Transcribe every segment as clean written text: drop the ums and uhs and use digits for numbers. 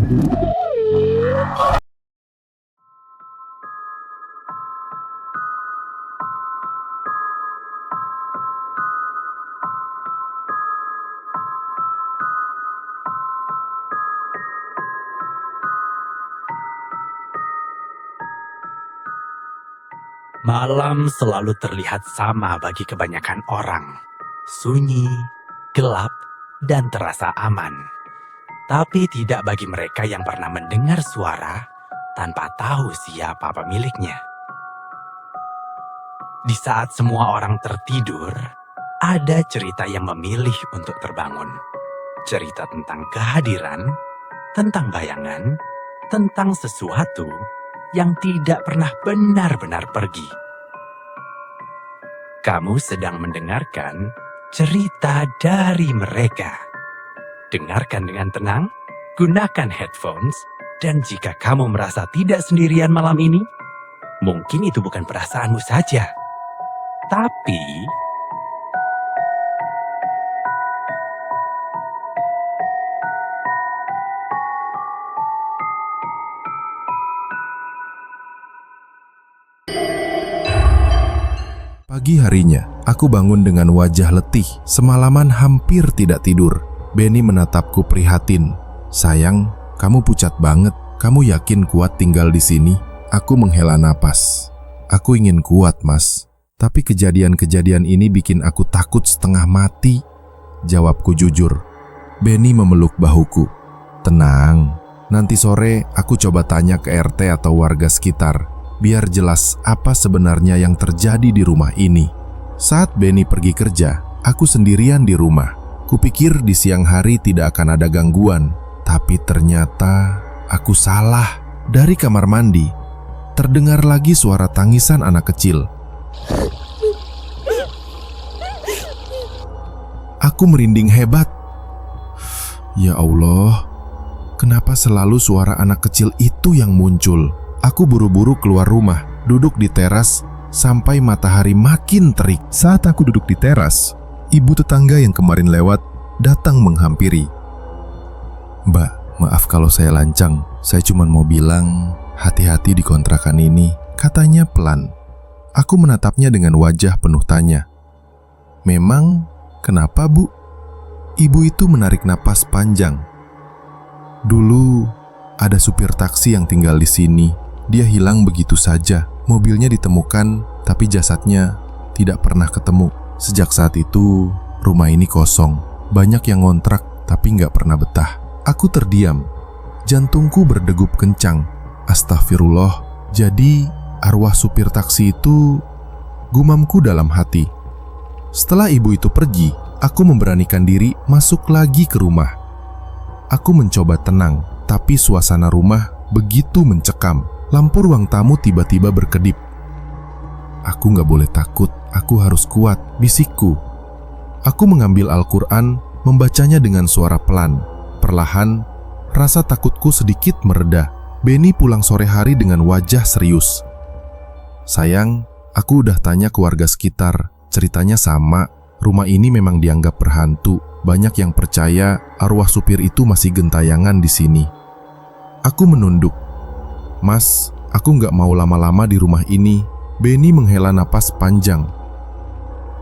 Malam selalu terlihat sama bagi kebanyakan orang. Sunyi, gelap, dan terasa aman. Tapi tidak bagi mereka yang pernah mendengar suara tanpa tahu siapa pemiliknya. Di saat semua orang tertidur, ada cerita yang memilih untuk terbangun. Cerita tentang kehadiran, tentang bayangan, tentang sesuatu yang tidak pernah benar-benar pergi. Kamu sedang mendengarkan cerita dari mereka. Dengarkan dengan tenang, gunakan headphones, dan jika kamu merasa tidak sendirian malam ini, mungkin itu bukan perasaanmu saja. Tapi pagi harinya, aku bangun dengan wajah letih. Semalaman hampir tidak tidur. Benny menatapku prihatin. "Sayang, kamu pucat banget. Kamu yakin kuat tinggal di sini?" Aku menghela napas. "Aku ingin kuat, Mas. Tapi kejadian-kejadian ini bikin aku takut setengah mati." Jawabku jujur. Benny memeluk bahuku. "Tenang, nanti sore aku coba tanya ke RT atau warga sekitar, biar jelas apa sebenarnya yang terjadi di rumah ini." Saat Benny pergi kerja, aku sendirian di rumah. Kupikir di siang hari tidak akan ada gangguan, tapi ternyata aku salah. Dari kamar mandi, terdengar lagi suara tangisan anak kecil. Aku merinding hebat. Ya Allah, kenapa selalu suara anak kecil itu yang muncul? Aku buru-buru keluar rumah, duduk di teras sampai matahari makin terik. Saat aku duduk di teras, ibu tetangga yang kemarin lewat datang menghampiri. "Mbak, maaf kalau saya lancang. Saya cuma mau bilang, hati-hati di kontrakan ini," katanya pelan. Aku menatapnya dengan wajah penuh tanya. "Memang kenapa, Bu?" Ibu itu menarik napas panjang. "Dulu ada supir taksi yang tinggal di sini. Dia hilang begitu saja. Mobilnya ditemukan, tapi jasadnya tidak pernah ketemu. Sejak saat itu, rumah ini kosong. Banyak yang ngontrak, tapi nggak pernah betah." Aku terdiam. Jantungku berdegup kencang. Astagfirullah, jadi arwah supir taksi itu, gumamku dalam hati. Setelah ibu itu pergi, aku memberanikan diri masuk lagi ke rumah. Aku mencoba tenang, tapi suasana rumah begitu mencekam. Lampu ruang tamu tiba-tiba berkedip. "Aku gak boleh takut, aku harus kuat," bisikku. Aku mengambil Al-Quran, membacanya dengan suara pelan. Perlahan, rasa takutku sedikit mereda. Benny pulang sore hari dengan wajah serius. "Sayang, aku udah tanya ke warga sekitar. Ceritanya sama, rumah ini memang dianggap berhantu. Banyak yang percaya arwah supir itu masih gentayangan di sini." Aku menunduk. "Mas, aku nggak mau lama-lama di rumah ini." Benny menghela napas panjang.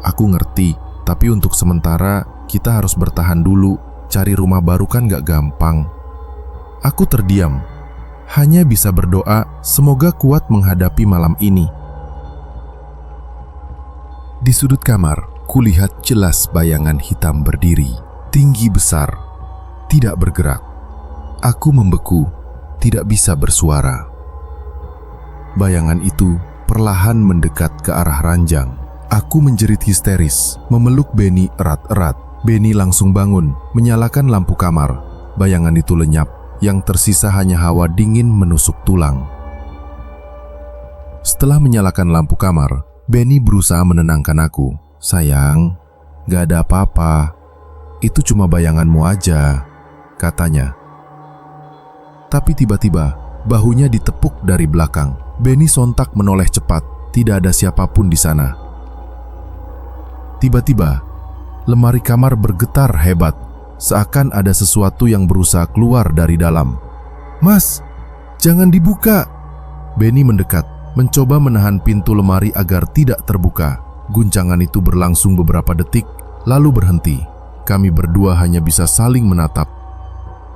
"Aku ngerti, tapi untuk sementara kita harus bertahan dulu. Cari rumah baru kan nggak gampang." Aku terdiam, hanya bisa berdoa semoga kuat menghadapi malam ini. Di sudut kamar, kulihat jelas bayangan hitam berdiri, tinggi besar, tidak bergerak. Aku membeku, tidak bisa bersuara. Bayangan itu perlahan mendekat ke arah ranjang. Aku menjerit histeris, memeluk Benny erat-erat. Benny langsung bangun, menyalakan lampu kamar. Bayangan itu lenyap, yang tersisa hanya hawa dingin menusuk tulang. Setelah menyalakan lampu kamar, Benny berusaha menenangkan aku. "Sayang, gak ada apa-apa. Itu cuma bayanganmu aja," katanya. Tapi tiba-tiba, bahunya ditepuk dari belakang. Benny sontak menoleh cepat. Tidak ada siapapun di sana. Tiba-tiba, lemari kamar bergetar hebat, seakan ada sesuatu yang berusaha keluar dari dalam. "Mas, jangan dibuka." Benny mendekat, mencoba menahan pintu lemari agar tidak terbuka. Guncangan itu berlangsung beberapa detik, lalu berhenti. Kami berdua hanya bisa saling menatap.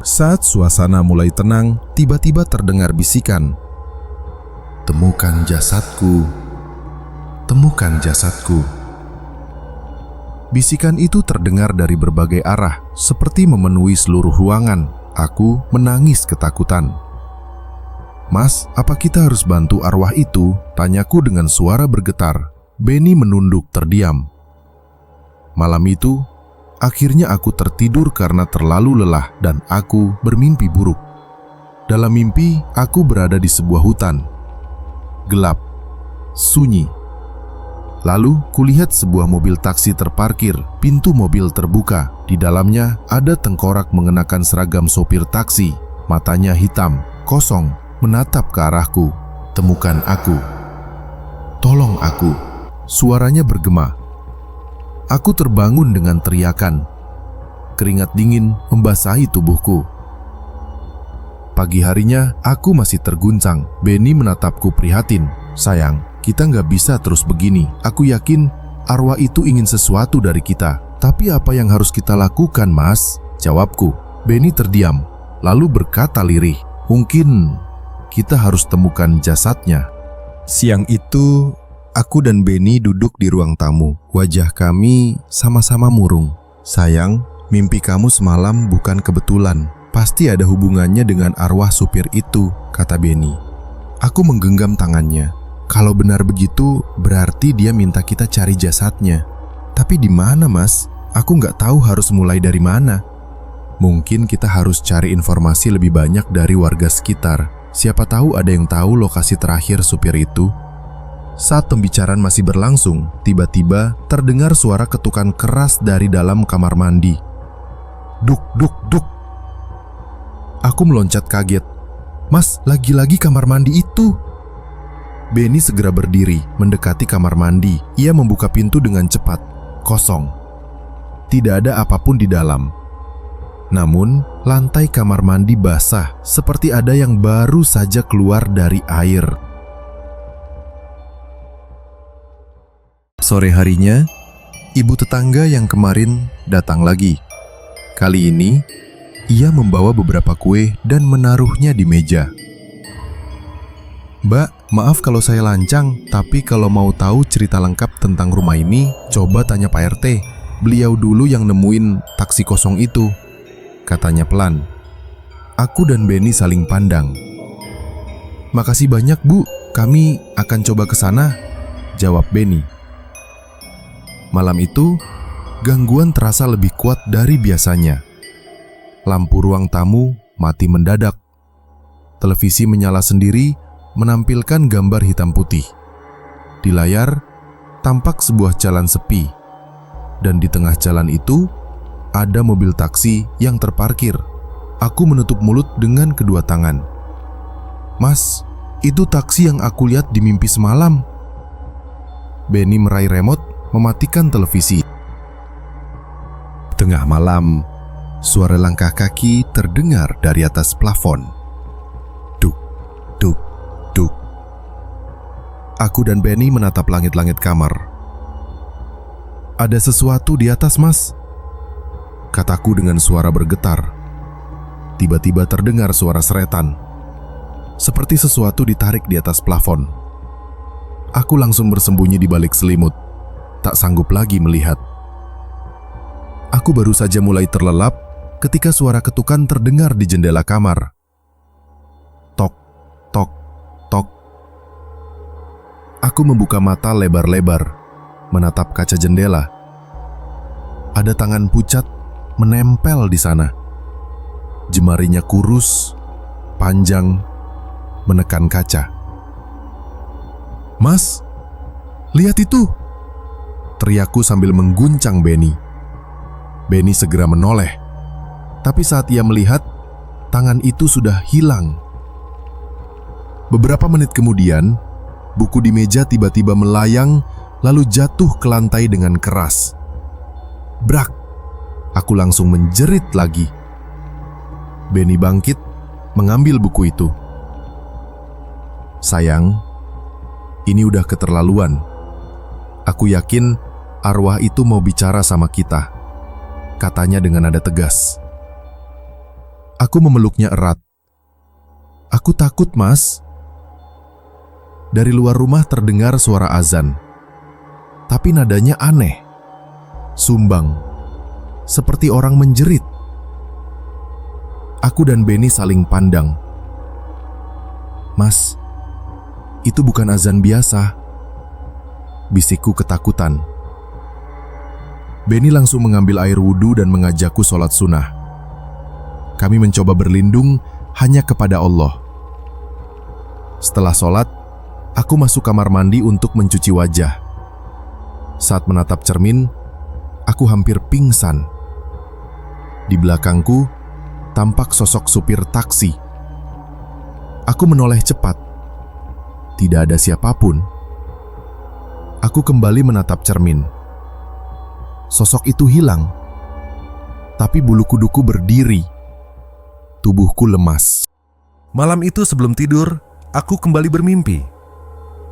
Saat suasana mulai tenang, tiba-tiba terdengar bisikan. "Temukan jasadku, temukan jasadku." Bisikan itu terdengar dari berbagai arah, seperti memenuhi seluruh ruangan. Aku menangis ketakutan. "Mas, apa kita harus bantu arwah itu?" tanyaku dengan suara bergetar. Benny menunduk terdiam. Malam itu, akhirnya aku tertidur karena terlalu lelah dan aku bermimpi buruk. Dalam mimpi, aku berada di sebuah hutan. Gelap, sunyi. Lalu, kulihat sebuah mobil taksi terparkir, pintu mobil terbuka. Di dalamnya ada tengkorak mengenakan seragam sopir taksi. Matanya hitam, kosong, menatap ke arahku. "Temukan aku. Tolong aku." Suaranya bergema. Aku terbangun dengan teriakan. Keringat dingin membasahi tubuhku. Pagi harinya, aku masih terguncang. Benny menatapku prihatin. "Sayang, kita nggak bisa terus begini. Aku yakin arwah itu ingin sesuatu dari kita. Tapi apa yang harus kita lakukan, Mas?" jawabku. Benny terdiam, lalu berkata lirih, "Mungkin kita harus temukan jasadnya." Siang itu, aku dan Benny duduk di ruang tamu. Wajah kami sama-sama murung. "Sayang, mimpi kamu semalam bukan kebetulan. Pasti ada hubungannya dengan arwah supir itu," kata Benny. Aku menggenggam tangannya. Kalau benar begitu, berarti dia minta kita cari jasadnya. Tapi di mana, Mas? Aku nggak tahu harus mulai dari mana. Mungkin kita harus cari informasi lebih banyak dari warga sekitar. Siapa tahu ada yang tahu lokasi terakhir supir itu. Saat pembicaraan masih berlangsung, tiba-tiba terdengar suara ketukan keras dari dalam kamar mandi. Duk, duk, duk. Aku meloncat kaget. "Mas, lagi-lagi kamar mandi itu." Benny segera berdiri, mendekati kamar mandi. Ia membuka pintu dengan cepat. Kosong. Tidak ada apapun di dalam. Namun, lantai kamar mandi basah, seperti ada yang baru saja keluar dari air. Sore harinya, ibu tetangga yang kemarin datang lagi. Kali ini, ia membawa beberapa kue dan menaruhnya di meja. "Mbak, maaf kalau saya lancang, tapi kalau mau tahu cerita lengkap tentang rumah ini, coba tanya Pak RT. Beliau dulu yang nemuin taksi kosong itu," katanya pelan. Aku dan Benny saling pandang. "Makasih banyak, Bu. Kami akan coba ke sana," jawab Benny. Malam itu, gangguan terasa lebih kuat dari biasanya. Lampu ruang tamu mati mendadak. Televisi menyala sendiri, menampilkan gambar hitam putih. Di layar, tampak sebuah jalan sepi. Dan di tengah jalan itu, ada mobil taksi yang terparkir. Aku menutup mulut dengan kedua tangan. "Mas, itu taksi yang aku lihat di mimpi semalam." Benny meraih remote, mematikan televisi. Tengah malam, suara langkah kaki terdengar dari atas plafon. Duk, duk, duk. Aku dan Benny menatap langit-langit kamar. "Ada sesuatu di atas, Mas," kataku dengan suara bergetar. Tiba-tiba terdengar suara seretan. Seperti sesuatu ditarik di atas plafon. Aku langsung bersembunyi di balik selimut. Tak sanggup lagi melihat. Aku baru saja mulai terlelap ketika suara ketukan terdengar di jendela kamar. Tok, tok, tok. Aku membuka mata lebar-lebar, menatap kaca jendela. Ada tangan pucat menempel di sana. Jemarinya kurus, panjang, menekan kaca. "Mas, lihat itu!" teriakku sambil mengguncang Benny. Benny segera menoleh. Tapi saat ia melihat, tangan itu sudah hilang. Beberapa menit kemudian, buku di meja tiba-tiba melayang lalu jatuh ke lantai dengan keras. Brak! Aku langsung menjerit lagi. Benny bangkit, mengambil buku itu. Sayang, ini udah keterlaluan. Aku yakin arwah itu mau bicara sama kita, katanya dengan nada tegas. Aku memeluknya erat. Aku takut, Mas. Dari luar rumah terdengar suara azan. Tapi nadanya aneh. Sumbang. Seperti orang menjerit. Aku dan Benny saling pandang. Mas, itu bukan azan biasa, bisikku ketakutan. Benny langsung mengambil air wudhu dan mengajakku sholat sunnah. Kami mencoba berlindung hanya kepada Allah. Setelah sholat, aku masuk kamar mandi untuk mencuci wajah. Saat menatap cermin, aku hampir pingsan. Di belakangku, tampak sosok supir taksi. Aku menoleh cepat. Tidak ada siapapun. Aku kembali menatap cermin. Sosok itu hilang. Tapi bulu kuduku berdiri. Tubuhku lemas. Malam itu sebelum tidur, aku kembali bermimpi.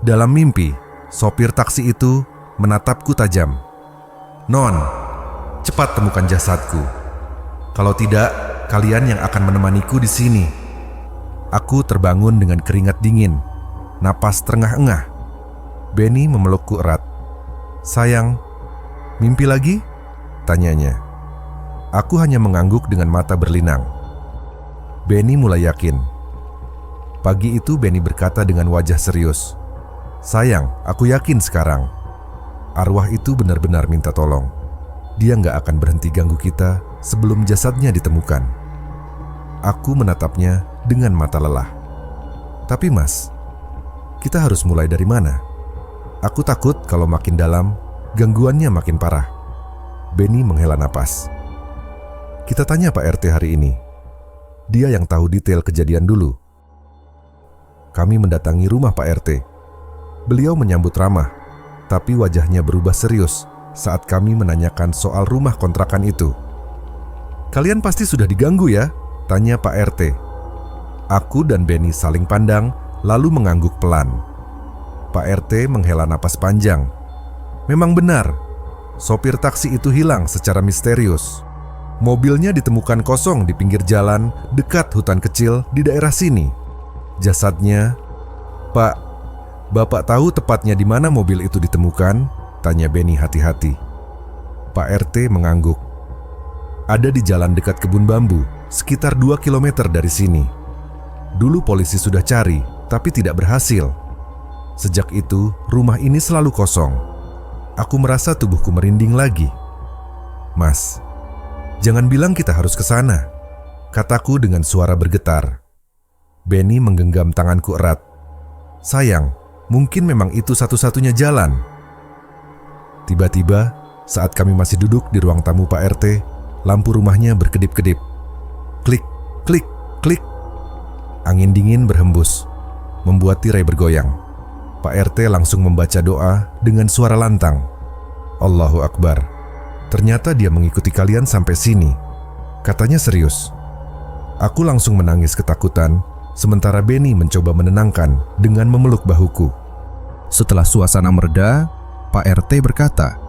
Dalam mimpi, sopir taksi itu menatapku tajam. Non, cepat temukan jasadku. Kalau tidak, kalian yang akan menemaniku di sini. Aku terbangun dengan keringat dingin, napas terengah-engah. Benny memelukku erat. Sayang, mimpi lagi? Tanyanya. Aku hanya mengangguk dengan mata berlinang. Benny mulai yakin. Pagi itu Benny berkata dengan wajah serius. Sayang, aku yakin sekarang. Arwah itu benar-benar minta tolong. Dia nggak akan berhenti ganggu kita sebelum jasadnya ditemukan. Aku menatapnya dengan mata lelah. Tapi Mas, kita harus mulai dari mana? Aku takut kalau makin dalam, gangguannya makin parah. Benny menghela napas. Kita tanya Pak RT hari ini. Dia yang tahu detail kejadian dulu. Kami mendatangi rumah Pak RT. Beliau menyambut ramah, tapi wajahnya berubah serius saat kami menanyakan soal rumah kontrakan itu. Kalian pasti sudah diganggu ya? Tanya Pak RT. Aku dan Benny saling pandang, lalu mengangguk pelan. Pak RT menghela napas panjang. Memang benar, sopir taksi itu hilang secara misterius. Mobilnya ditemukan kosong di pinggir jalan dekat hutan kecil di daerah sini. Jasadnya, Pak, Bapak tahu tepatnya di mana mobil itu ditemukan? Tanya Benny hati-hati. Pak RT mengangguk. Ada di jalan dekat kebun bambu, sekitar 2 km dari sini. Dulu polisi sudah cari, tapi tidak berhasil. Sejak itu, rumah ini selalu kosong. Aku merasa tubuhku merinding lagi. Mas, jangan bilang kita harus ke sana, kataku dengan suara bergetar. Benny menggenggam tanganku erat. Sayang, mungkin memang itu satu-satunya jalan. Tiba-tiba, saat kami masih duduk di ruang tamu Pak RT, lampu rumahnya berkedip-kedip. Klik, klik, klik. Angin dingin berhembus, membuat tirai bergoyang. Pak RT langsung membaca doa dengan suara lantang. Allahu Akbar. Ternyata dia mengikuti kalian sampai sini. Katanya serius. Aku langsung menangis ketakutan, sementara Benny mencoba menenangkan dengan memeluk bahuku. Setelah suasana mereda, Pak RT berkata,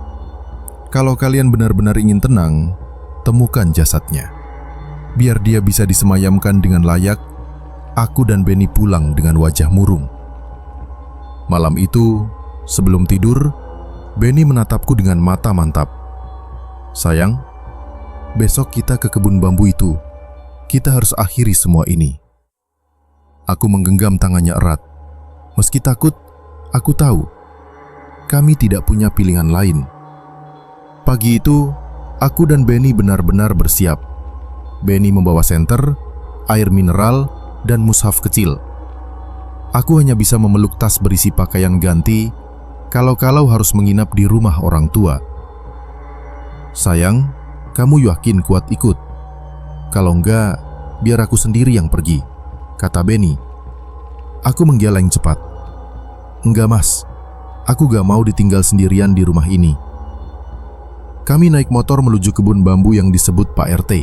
"Kalau kalian benar-benar ingin tenang, temukan jasadnya. Biar dia bisa disemayamkan dengan layak, aku dan Benny pulang dengan wajah murung." Malam itu, sebelum tidur, Benny menatapku dengan mata mantap. "Sayang, besok kita ke kebun bambu itu. Kita harus akhiri semua ini." Aku menggenggam tangannya erat. Meski takut, aku tahu kami tidak punya pilihan lain. Pagi itu, aku dan Benny benar-benar bersiap. Benny membawa senter, air mineral, dan mushaf kecil. Aku hanya bisa memeluk tas berisi pakaian ganti kalau-kalau harus menginap di rumah orang tua. "Sayang, kamu yakin kuat ikut? Kalau enggak, biar aku sendiri yang pergi," kata Benny. Aku menggeleng cepat. "Enggak Mas, aku gak mau ditinggal sendirian di rumah ini." Kami naik motor menuju kebun bambu yang disebut Pak RT.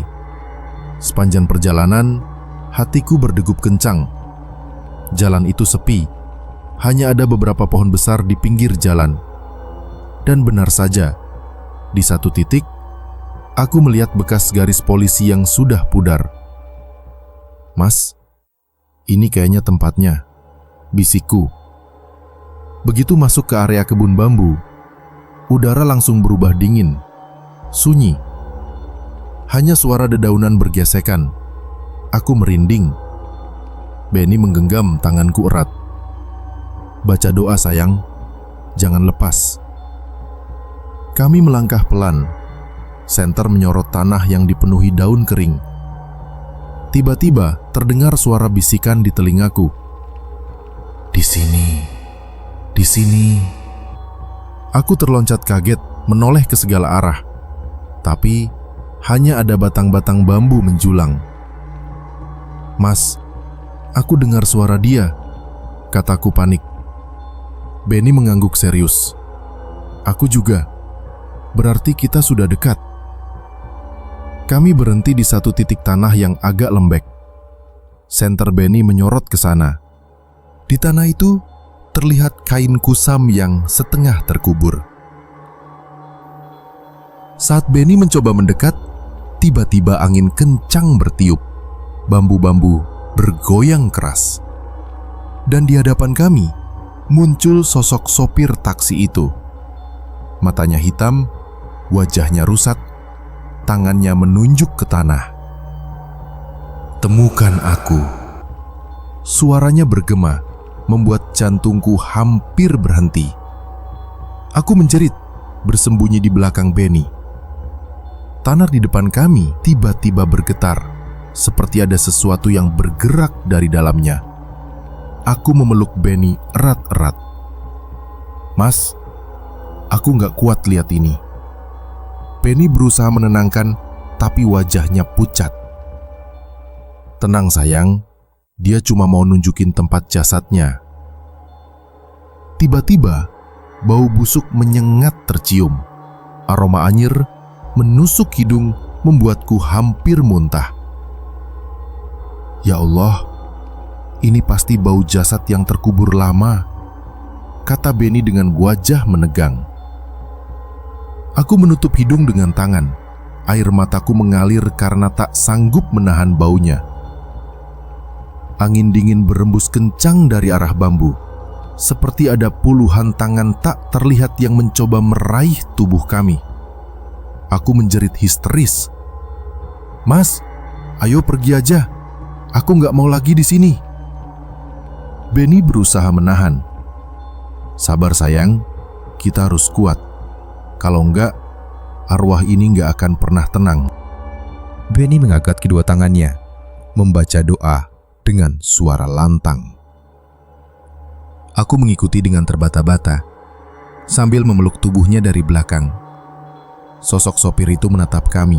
Sepanjang perjalanan, Hatiku berdegup kencang. Jalan itu sepi, hanya ada beberapa pohon besar di pinggir jalan. Dan benar saja, di satu titik, aku melihat bekas garis polisi yang sudah pudar. "Mas, ini kayaknya tempatnya," bisikku. Begitu masuk ke area kebun bambu, udara langsung berubah dingin, sunyi. Hanya suara dedaunan bergesekan. Aku merinding. Benny menggenggam tanganku erat. "Baca doa sayang, jangan lepas." Kami melangkah pelan. Senter menyorot tanah yang dipenuhi daun kering. Tiba-tiba terdengar suara bisikan di telingaku. "Di sini, di sini." Aku terloncat kaget, menoleh ke segala arah. Tapi hanya ada batang-batang bambu menjulang. "Mas, aku dengar suara dia," kataku panik. Benny mengangguk serius. "Aku juga. Berarti kita sudah dekat." Kami berhenti di satu titik tanah yang agak lembek. Senter Benny menyorot ke sana. Di tanah itu terlihat kain kusam yang setengah terkubur. Saat Benny mencoba mendekat, tiba-tiba angin kencang bertiup. Bambu-bambu bergoyang keras. Dan di hadapan kami muncul sosok sopir taksi itu. Matanya hitam, wajahnya rusak, tangannya menunjuk ke tanah. "Temukan aku." Suaranya bergema, membuat jantungku hampir berhenti. Aku menjerit, bersembunyi di belakang Benny. Tanah di depan kami tiba-tiba bergetar, seperti ada sesuatu yang bergerak dari dalamnya. Aku memeluk Benny erat-erat. "Mas, aku gak kuat lihat ini." Benny berusaha menenangkan, tapi wajahnya pucat. "Tenang sayang, dia cuma mau nunjukin tempat jasadnya." Tiba-tiba, bau busuk menyengat tercium. Aroma anyir menusuk hidung, membuatku hampir muntah. "Ya Allah, ini pasti bau jasad yang terkubur lama," kata Benny dengan wajah menegang. Aku menutup hidung dengan tangan. Air mataku mengalir karena tak sanggup menahan baunya. Angin dingin berembus kencang dari arah bambu, seperti ada puluhan tangan tak terlihat yang mencoba meraih tubuh kami. Aku menjerit histeris. "Mas, ayo pergi aja. Aku gak mau lagi di sini." Benny berusaha menahan. "Sabar sayang, kita harus kuat. Kalau enggak, arwah ini gak akan pernah tenang." Benny mengangkat kedua tangannya, membaca doa dengan suara lantang. Aku mengikuti dengan terbata-bata, sambil memeluk tubuhnya dari belakang. Sosok sopir itu menatap kami.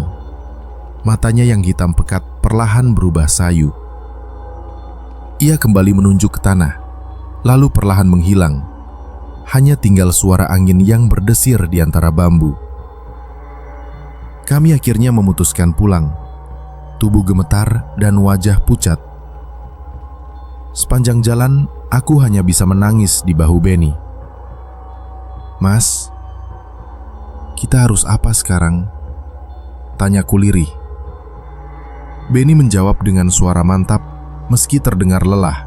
Matanya yang hitam pekat perlahan berubah sayu. Ia kembali menunjuk ke tanah, lalu perlahan menghilang. Hanya tinggal suara angin yang berdesir di antara bambu. Kami akhirnya memutuskan pulang. Tubuh gemetar dan wajah pucat. Sepanjang jalan, aku hanya bisa menangis di bahu Benny. "Mas, kita harus apa sekarang?" tanyaku lirih. Benny menjawab dengan suara mantap meski terdengar lelah.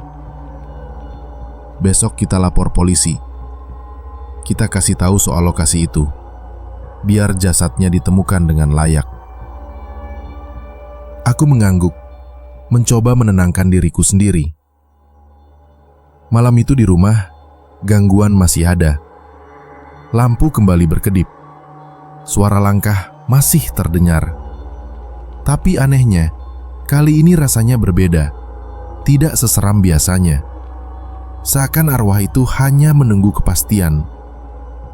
"Besok kita lapor polisi. Kita kasih tahu soal lokasi itu, biar jasadnya ditemukan dengan layak." Aku mengangguk, mencoba menenangkan diriku sendiri. Malam itu di rumah, gangguan masih ada. Lampu kembali berkedip. Suara langkah masih terdengar. Tapi anehnya, kali ini rasanya berbeda. Tidak seseram biasanya. Seakan arwah itu hanya menunggu kepastian.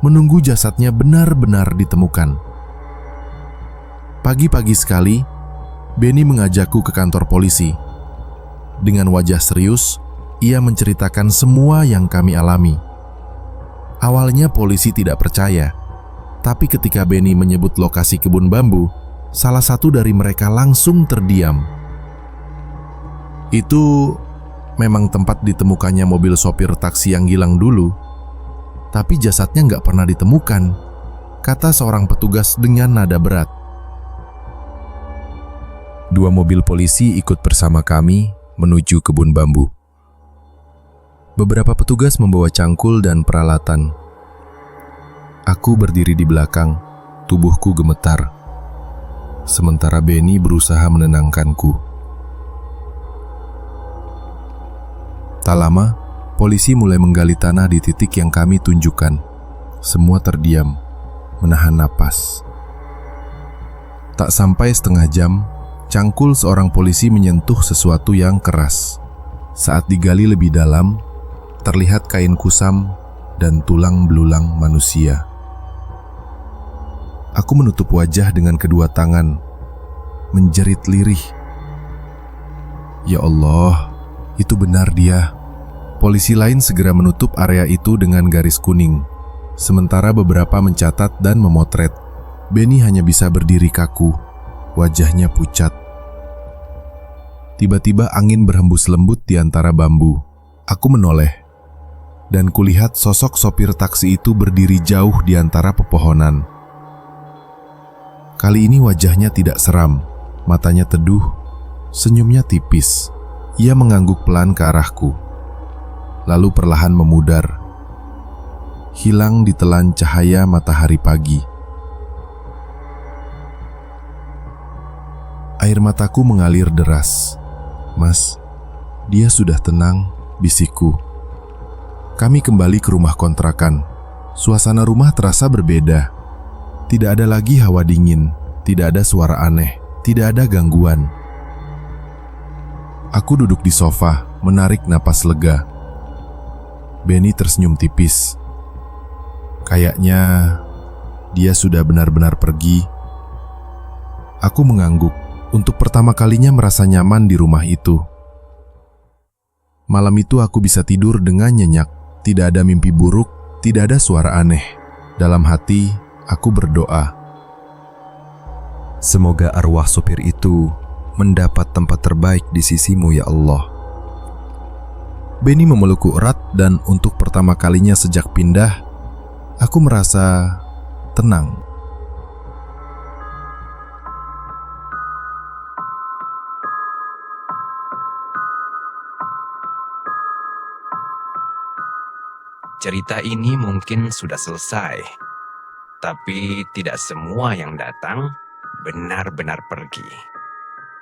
Menunggu jasadnya benar-benar ditemukan. Pagi-pagi sekali, Benny mengajakku ke kantor polisi. Dengan wajah serius, ia menceritakan semua yang kami alami. Awalnya polisi tidak percaya, tapi ketika Benny menyebut lokasi kebun bambu, salah satu dari mereka langsung terdiam. Itu memang tempat ditemukannya mobil sopir taksi yang hilang dulu, tapi jasadnya nggak pernah ditemukan, kata seorang petugas dengan nada berat. 2 mobil polisi ikut bersama kami menuju kebun bambu. Beberapa petugas membawa cangkul dan peralatan. Aku berdiri di belakang, tubuhku gemetar. Sementara Benny berusaha menenangkanku. Tak lama, polisi mulai menggali tanah di titik yang kami tunjukkan. Semua terdiam, menahan napas. Tak sampai setengah jam, cangkul seorang polisi menyentuh sesuatu yang keras. Saat digali lebih dalam, terlihat kain kusam dan tulang belulang manusia. Aku menutup wajah dengan kedua tangan, menjerit lirih. Ya Allah, itu benar dia. Polisi lain segera menutup area itu dengan garis kuning, sementara beberapa mencatat dan memotret. Benny hanya bisa berdiri kaku, wajahnya pucat. Tiba-tiba angin berhembus lembut di antara bambu. Aku menoleh, dan kulihat sosok sopir taksi itu berdiri jauh di antara pepohonan. Kali ini wajahnya tidak seram, matanya teduh, senyumnya tipis. Ia mengangguk pelan ke arahku, lalu perlahan memudar, hilang ditelan cahaya matahari pagi. Air mataku mengalir deras. Mas, dia sudah tenang, bisikku. Kami kembali ke rumah kontrakan. Suasana rumah terasa berbeda. Tidak ada lagi hawa dingin, tidak ada suara aneh, tidak ada gangguan. Aku duduk di sofa, menarik napas lega. Benny tersenyum tipis. Kayaknya dia sudah benar-benar pergi. Aku mengangguk. Untuk pertama kalinya merasa nyaman di rumah itu. Malam itu aku bisa tidur dengan nyenyak. Tidak ada mimpi buruk, tidak ada suara aneh. Dalam hati, aku berdoa. Semoga arwah sopir itu mendapat tempat terbaik di sisimu ya Allah. Benny memelukku erat dan untuk pertama kalinya sejak pindah, aku merasa tenang. Cerita ini mungkin sudah selesai, tapi tidak semua yang datang benar-benar pergi.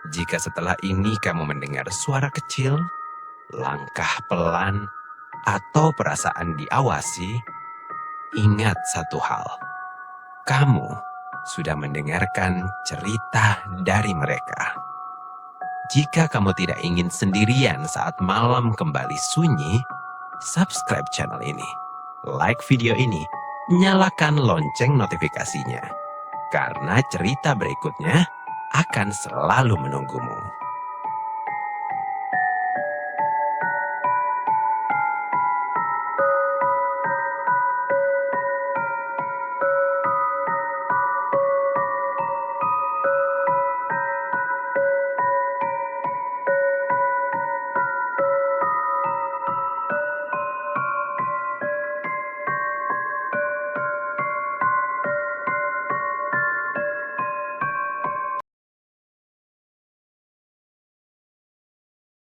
Jika setelah ini kamu mendengar suara kecil, langkah pelan, atau perasaan diawasi, ingat satu hal. Kamu sudah mendengarkan cerita dari mereka. Jika kamu tidak ingin sendirian saat malam kembali sunyi, subscribe channel ini, like video ini, nyalakan lonceng notifikasinya, karena cerita berikutnya akan selalu menunggumu.